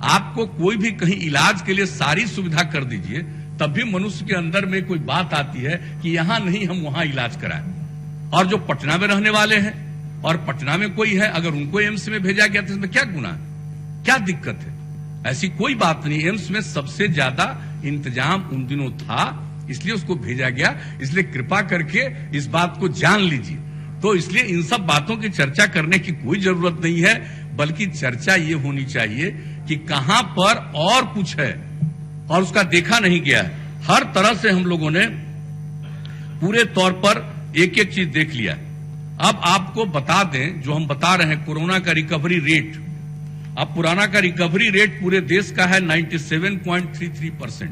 आपको कोई भी कहीं इलाज के लिए सारी सुविधा कर दीजिए, तब भी मनुष्य के अंदर में कोई बात आती है कि यहां नहीं, हम वहां इलाज कराएं। और जो पटना में रहने वाले हैं और पटना में कोई है, अगर उनको एम्स में भेजा गया तो इसमें क्या गुनाह है, क्या दिक्कत है? ऐसी कोई बात नहीं। एम्स में सबसे ज्यादा इंतजाम उन दिनों था, इसलिए उसको भेजा गया। इसलिए कृपा करके इस बात को जान लीजिए। तो इसलिए इन सब बातों की चर्चा करने की कोई जरूरत नहीं है, बल्कि चर्चा ये होनी चाहिए कि कहां पर और कुछ है और उसका देखा नहीं गया है। हर तरह से हम लोगों ने पूरे तौर पर एक एक चीज देख लिया। अब आपको बता दें, जो हम बता रहे हैं कोरोना का रिकवरी रेट, अब पुराना का रिकवरी रेट पूरे देश का है 97.33%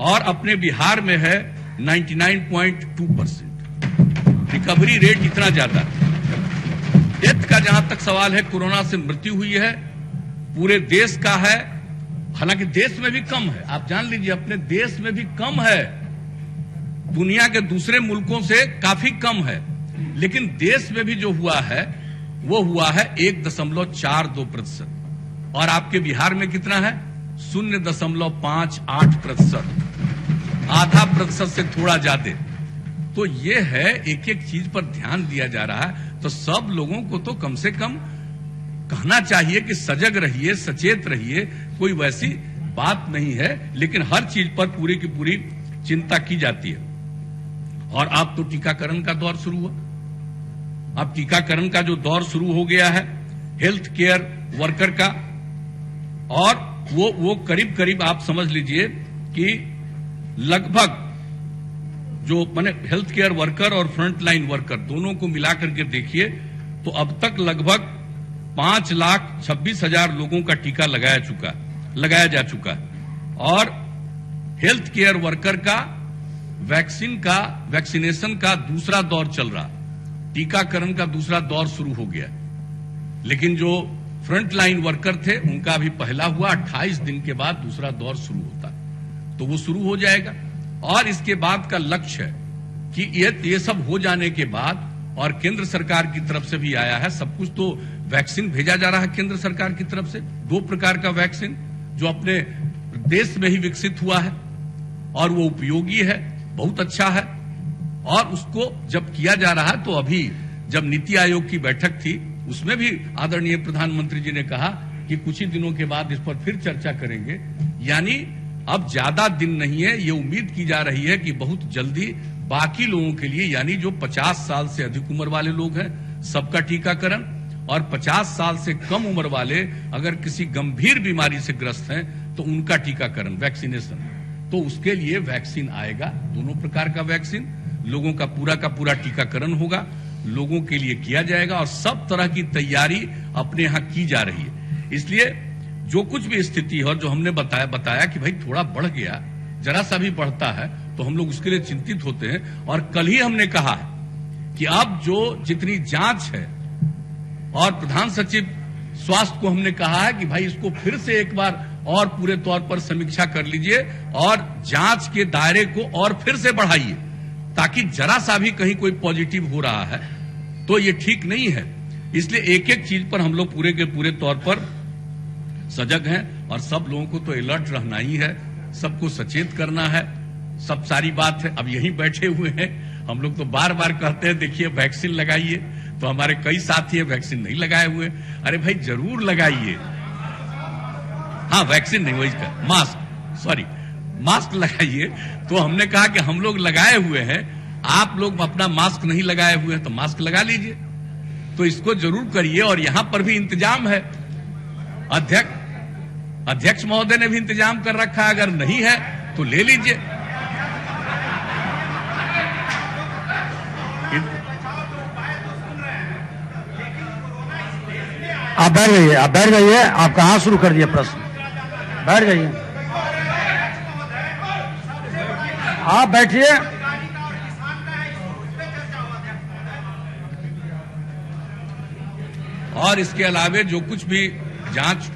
और अपने बिहार में है 99.2%। रिकवरी रेट इतना ज्यादा। डेथ का जहां तक सवाल है, कोरोना से मृत्यु हुई है पूरे देश का है, हालांकि देश में भी कम है, आप जान लीजिए अपने देश में भी कम है, दुनिया के दूसरे मुल्कों से काफी कम है, लेकिन देश में भी जो हुआ है वो हुआ है 1.42%। और आपके बिहार में कितना है? 0.58%, आधा प्रतिशत से थोड़ा ज्यादा। तो ये है, एक एक चीज पर ध्यान दिया जा रहा है। तो सब लोगों को तो कम से कम कहना चाहिए कि सजग रहिए, सचेत रहिए, कोई वैसी बात नहीं है, लेकिन हर चीज पर पूरी की पूरी चिंता की जाती है। और अब तो टीकाकरण का दौर शुरू हुआ। अब टीकाकरण का जो दौर शुरू हो गया है हेल्थ केयर वर्कर का, और वो करीब करीब आप समझ लीजिए कि लगभग जो माने हेल्थ केयर वर्कर और फ्रंट लाइन वर्कर दोनों को मिलाकर के देखिए तो अब तक लगभग 5,26,000 लोगों का टीका लगाया जा चुका है। और हेल्थ केयर वर्कर का वैक्सीनेशन का दूसरा दौर चल रहा, टीकाकरण का दूसरा दौर शुरू हो गया। लेकिन जो फ्रंट लाइन वर्कर थे उनका अभी पहला हुआ, 28 दिन के बाद दूसरा दौर शुरू होता, तो वो शुरू हो जाएगा। और इसके बाद का लक्ष्य है कि ये सब हो जाने के बाद, और केंद्र सरकार की तरफ से भी आया है सब कुछ, तो वैक्सीन भेजा जा रहा है केंद्र सरकार की तरफ से, 2 प्रकार का वैक्सीन जो अपने देश में ही विकसित हुआ है और वो उपयोगी है, बहुत अच्छा है। और उसको जब किया जा रहा है, तो अभी जब नीति आयोग की बैठक थी उसमें भी आदरणीय प्रधानमंत्री जी ने कहा कि कुछ ही दिनों के बाद इस पर फिर चर्चा करेंगे। यानी अब ज्यादा दिन नहीं है, ये उम्मीद की जा रही है कि बहुत जल्दी बाकी लोगों के लिए, यानी जो 50 साल से अधिक उम्र वाले लोग हैं सबका टीकाकरण, और 50 साल से कम उम्र वाले अगर किसी गंभीर बीमारी से ग्रस्त हैं तो उनका टीकाकरण, वैक्सीनेशन, तो उसके लिए वैक्सीन आएगा। दोनों प्रकार का वैक्सीन, लोगों का पूरा टीकाकरण होगा, लोगों के लिए किया जाएगा। और सब तरह की तैयारी अपने यहां की जा रही है। इसलिए जो कुछ भी स्थिति है, और जो हमने बताया कि भाई थोड़ा बढ़ गया, जरा सा भी बढ़ता है तो हम लोग उसके लिए चिंतित होते हैं। और कल ही हमने कहा है कि अब जो जितनी जांच है, और प्रधान सचिव स्वास्थ्य को हमने कहा है कि भाई इसको फिर से एक बार और पूरे तौर पर समीक्षा कर लीजिए और जांच के दायरे को और फिर से बढ़ाइए, ताकि जरा सा भी कहीं कोई पॉजिटिव हो रहा है तो ये ठीक नहीं है। इसलिए एक एक चीज पर हम लोग पूरे के पूरे तौर पर सजग हैं, और सब लोगों को तो अलर्ट रहना ही है, सबको सचेत करना है। सब सारी बात है। अब यहीं बैठे हुए हैं हम लोग, तो बार बार कहते हैं देखिए वैक्सीन लगाइए, तो हमारे कई साथी वैक्सीन नहीं लगाए हुए। अरे भाई जरूर लगाइए। हाँ, वैक्सीन नहीं, वही का मास्क लगाइए। तो हमने कहा कि हम लोग लगाए हुए हैं, आप लोग अपना मास्क नहीं लगाए हुए हैं तो मास्क लगा लीजिए। तो इसको जरूर करिए। और यहां पर भी इंतजाम है, अध्यक्ष महोदय ने भी इंतजाम कर रखा है, अगर नहीं है तो ले लीजिए। आप बैठ जाइए, आप कहां शुरू कर दिए प्रश्न, बैठ जाइए, आप बैठिए। और इसके अलावे जो कुछ भी जांच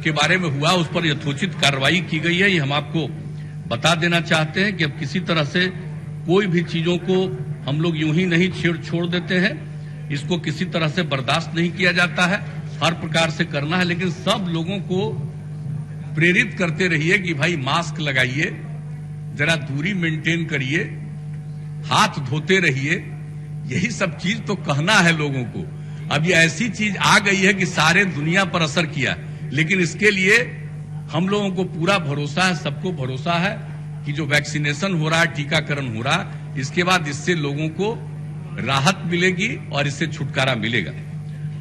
के बारे में हुआ उस पर यथोचित कार्रवाई की गई है, ये हम आपको बता देना चाहते हैं कि अब किसी तरह से कोई भी चीजों को हम लोग यूं ही नहीं छोड़ देते हैं। इसको किसी तरह से बर्दाश्त नहीं किया जाता है। हर प्रकार से करना है, लेकिन सब लोगों को प्रेरित करते रहिए कि भाई मास्क लगाइए, जरा दूरी मेंटेन करिए, हाथ धोते रहिए। यही सब चीज तो कहना है लोगों को। अब ये ऐसी चीज आ गई है कि सारे दुनिया पर असर किया, लेकिन इसके लिए हम लोगों को पूरा भरोसा है, सबको भरोसा है कि जो वैक्सीनेशन हो रहा है, टीकाकरण हो रहा है, इसके बाद इससे लोगों को राहत मिलेगी और इससे छुटकारा मिलेगा।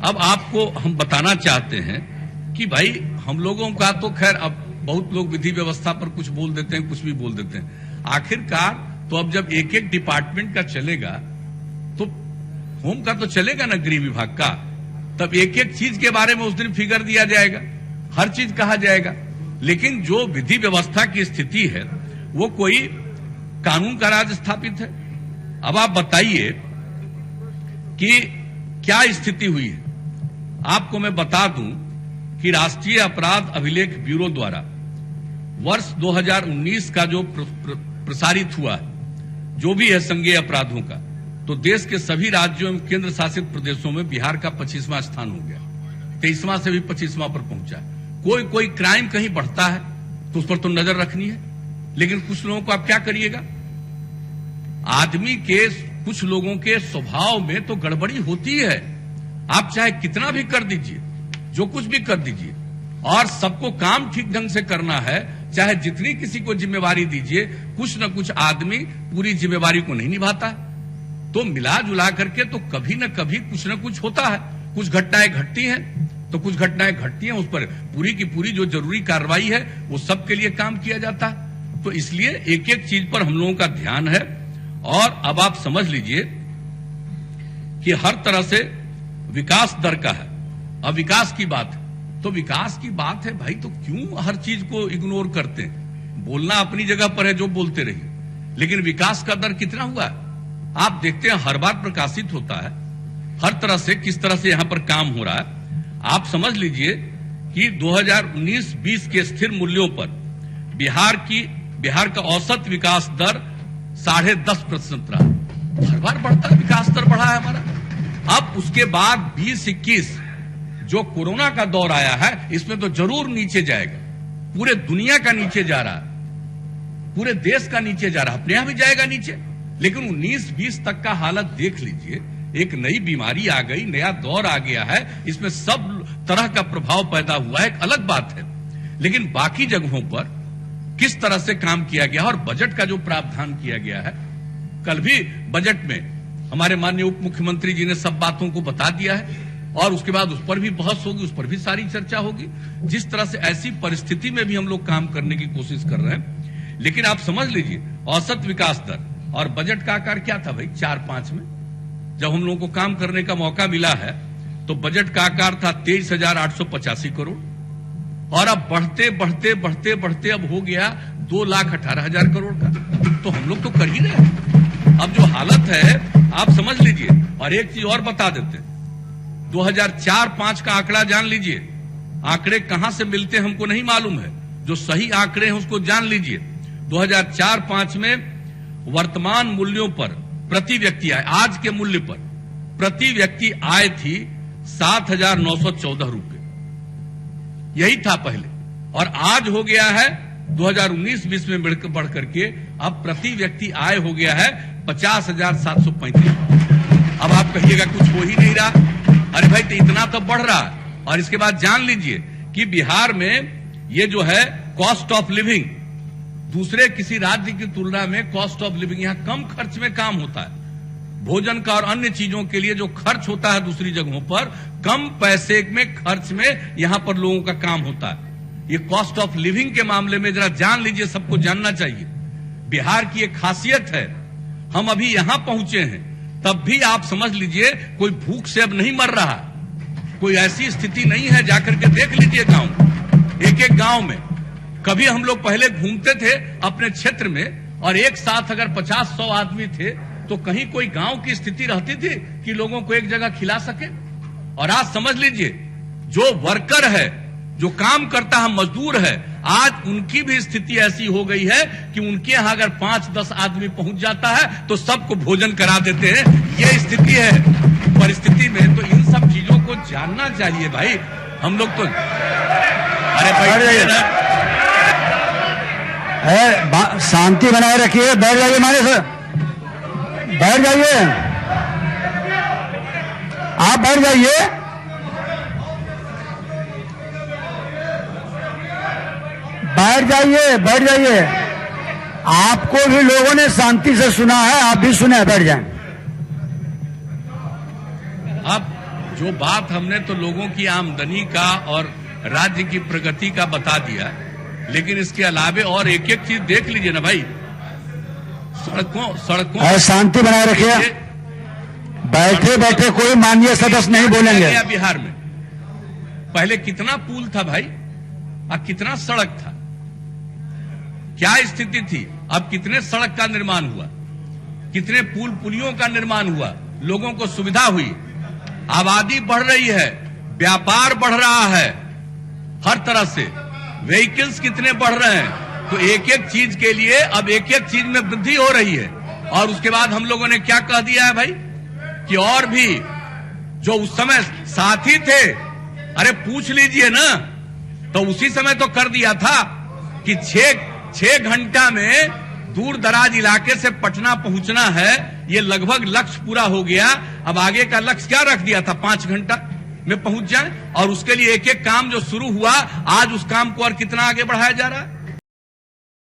अब आपको हम बताना चाहते हैं कि भाई हम लोगों का तो खैर, अब बहुत लोग विधि व्यवस्था पर कुछ बोल देते हैं, कुछ भी बोल देते हैं। आखिरकार तो अब जब एक एक डिपार्टमेंट का चलेगा तो होम का तो चलेगा ना, गृह विभाग का, तब एक एक चीज के बारे में उस दिन फिगर दिया जाएगा, हर चीज कहा जाएगा। लेकिन जो विधि व्यवस्था की स्थिति है वो कोई कानून का राज स्थापित है। अब आप बताइए कि क्या स्थिति हुई है। आपको मैं बता दूं कि राष्ट्रीय अपराध अभिलेख ब्यूरो द्वारा वर्ष 2019 का जो प्रसारित हुआ है, जो भी है संज्ञेय अपराधों का, तो देश के सभी राज्यों एवं केंद्र शासित प्रदेशों में बिहार का 25वां स्थान हो गया, 23वां से भी 25वां पर पहुंचा। कोई क्राइम कहीं बढ़ता है तो उस पर तो नजर रखनी है, लेकिन कुछ लोगों को आप क्या करिएगा, आदमी के कुछ लोगों के स्वभाव में तो गड़बड़ी होती है। आप चाहे कितना भी कर दीजिए, जो कुछ भी कर दीजिए, और सबको काम ठीक ढंग से करना है, चाहे जितनी किसी को जिम्मेवारी दीजिए, कुछ न कुछ आदमी पूरी जिम्मेवारी को नहीं निभाता है। तो मिला जुला करके तो कभी न कभी कुछ न कुछ होता है। कुछ घटनाएं घटती हैं तो कुछ घटनाएं घटती हैं, उस पर पूरी की पूरी जो जरूरी कार्रवाई है वो सबके लिए काम किया जाता है। तो इसलिए एक एक चीज पर हम लोगों का ध्यान है। और अब आप समझ लीजिए कि हर तरह से विकास दर का है। अब विकास की बात है तो विकास की बात है भाई, तो क्यों हर चीज को इग्नोर करते हैं। बोलना अपनी जगह पर है, जो बोलते रहिए, लेकिन विकास का दर कितना हुआ है आप देखते हैं, हर बार प्रकाशित होता है, हर तरह से किस तरह से यहां पर काम हो रहा है। आप समझ लीजिए कि 2019-20 के स्थिर मूल्यों पर बिहार का औसत विकास दर 10.5% रहा। हर बार बढ़ता है, विकास दर बढ़ा है हमारा। अब उसके बाद 20-21 जो कोरोना का दौर आया है, इसमें तो जरूर नीचे जाएगा। पूरे दुनिया का नीचे जा रहा है, पूरे देश का नीचे जा रहा है, अपने यहां भी जाएगा नीचे। लेकिन 19-20 तक का हालत देख लीजिए, एक नई बीमारी आ गई, नया दौर आ गया है, इसमें सब तरह का प्रभाव पैदा हुआ है, एक अलग बात है। लेकिन बाकी जगहों पर किस तरह से काम किया गया और बजट का जो प्रावधान किया गया है, कल भी बजट में हमारे माननीय उप मुख्यमंत्री जी ने सब बातों को बता दिया है, और उसके बाद उस पर भी बहस होगी, उस पर भी सारी चर्चा होगी। जिस तरह से ऐसी परिस्थिति में भी हम लोग काम करने की कोशिश कर रहे हैं। लेकिन आप समझ लीजिए, औसत विकास दर और बजट का आकार क्या था भाई 4-5 में, जब हम लोगों को काम करने का मौका मिला है, तो बजट का आकार था 23,885 करोड़, और अब बढ़ते बढ़ते बढ़ते बढ़ते अब हो गया 2,18,000 करोड़ का। तो हम लोग तो कर ही रहे हैं। अब जो हालत है आप समझ लीजिए। और एक चीज और बता देते हैं, 2004-5 का आंकड़ा जान लीजिए। आंकड़े कहां से मिलते हैं हमको नहीं मालूम है, जो सही आंकड़े हैं उसको जान लीजिए। 2004-5 में वर्तमान मूल्यों पर प्रति व्यक्ति आय, आज के मूल्य पर प्रति व्यक्ति आय थी 7,914 रुपए, यही था पहले। और आज हो गया है 2019-20 में बढ़ करके अब प्रति व्यक्ति आय हो गया है 50,735। अब आप कहिएगा कुछ हो ही नहीं रहा। अरे भाई, तो इतना तो बढ़ रहा है। और इसके बाद जान लीजिए कि बिहार में ये जो है कॉस्ट ऑफ लिविंग, दूसरे किसी राज्य की तुलना में कॉस्ट ऑफ लिविंग यहां कम खर्च में काम होता है। भोजन का और अन्य चीजों के लिए जो खर्च होता है दूसरी जगहों पर, कम पैसे में खर्च में यहां पर लोगों का काम होता है। ये कॉस्ट ऑफ लिविंग के मामले में जरा जान लीजिए, सबको जानना चाहिए। बिहार की एक खासियत है, हम अभी यहां पहुंचे हैं, तब भी आप समझ लीजिए कोई भूख से अब नहीं मर रहा। कोई ऐसी स्थिति नहीं है, जाकर के देख लीजिए गांव, एक एक गांव में। कभी हम लोग पहले घूमते थे अपने क्षेत्र में, और एक साथ अगर 50-100 आदमी थे तो कहीं कोई गांव की स्थिति रहती थी कि लोगों को एक जगह खिला सके। और आज समझ लीजिए, जो वर्कर है, जो काम करता है, मजदूर है, आज उनकी भी स्थिति ऐसी हो गई है कि उनके यहां अगर 5-10 आदमी पहुंच जाता है तो सबको भोजन करा देते हैं। ये स्थिति है। परिस्थिति में तो इन सब चीजों को जानना चाहिए भाई। हम लोग तो अरे भाई शांति बनाए रखिए, बैठ जाइए हमारे से, बैठ जाइए, आप बैठ जाइए। बैठ जाइए, बैठ जाइए। आपको भी लोगों ने शांति से सुना है, आप भी सुने, बैठ जाएं। अब जो बात हमने तो लोगों की आमदनी का और राज्य की प्रगति का बता दिया, लेकिन इसके अलावे और एक एक चीज देख लीजिए ना भाई। सड़कों शांति बनाए रखिए, बैठे बैठे कोई माननीय सदस्य नहीं बोलेंगे। बिहार में पहले कितना पुल था भाई, अब कितना सड़क था, क्या स्थिति थी, अब कितने सड़क का निर्माण हुआ, कितने पुल पुलियों का निर्माण हुआ, लोगों को सुविधा हुई, आबादी बढ़ रही है, व्यापार बढ़ रहा है, हर तरह से व्हीकल्स कितने बढ़ रहे हैं। तो एक एक चीज के लिए अब एक एक चीज में वृद्धि हो रही है। और उसके बाद हम लोगों ने क्या कह दिया है भाई कि और भी जो उस समय साथी थे, अरे पूछ लीजिए ना, तो उसी समय तो कर दिया था कि 6 घंटा में दूर दराज इलाके से पटना पहुंचना है, ये लगभग लक्ष्य पूरा हो गया। अब आगे का लक्ष्य क्या रख दिया था, 5 घंटा में पहुंच जाए। और उसके लिए एक एक काम जो शुरू हुआ, आज उस काम को और कितना आगे बढ़ाया जा रहा है।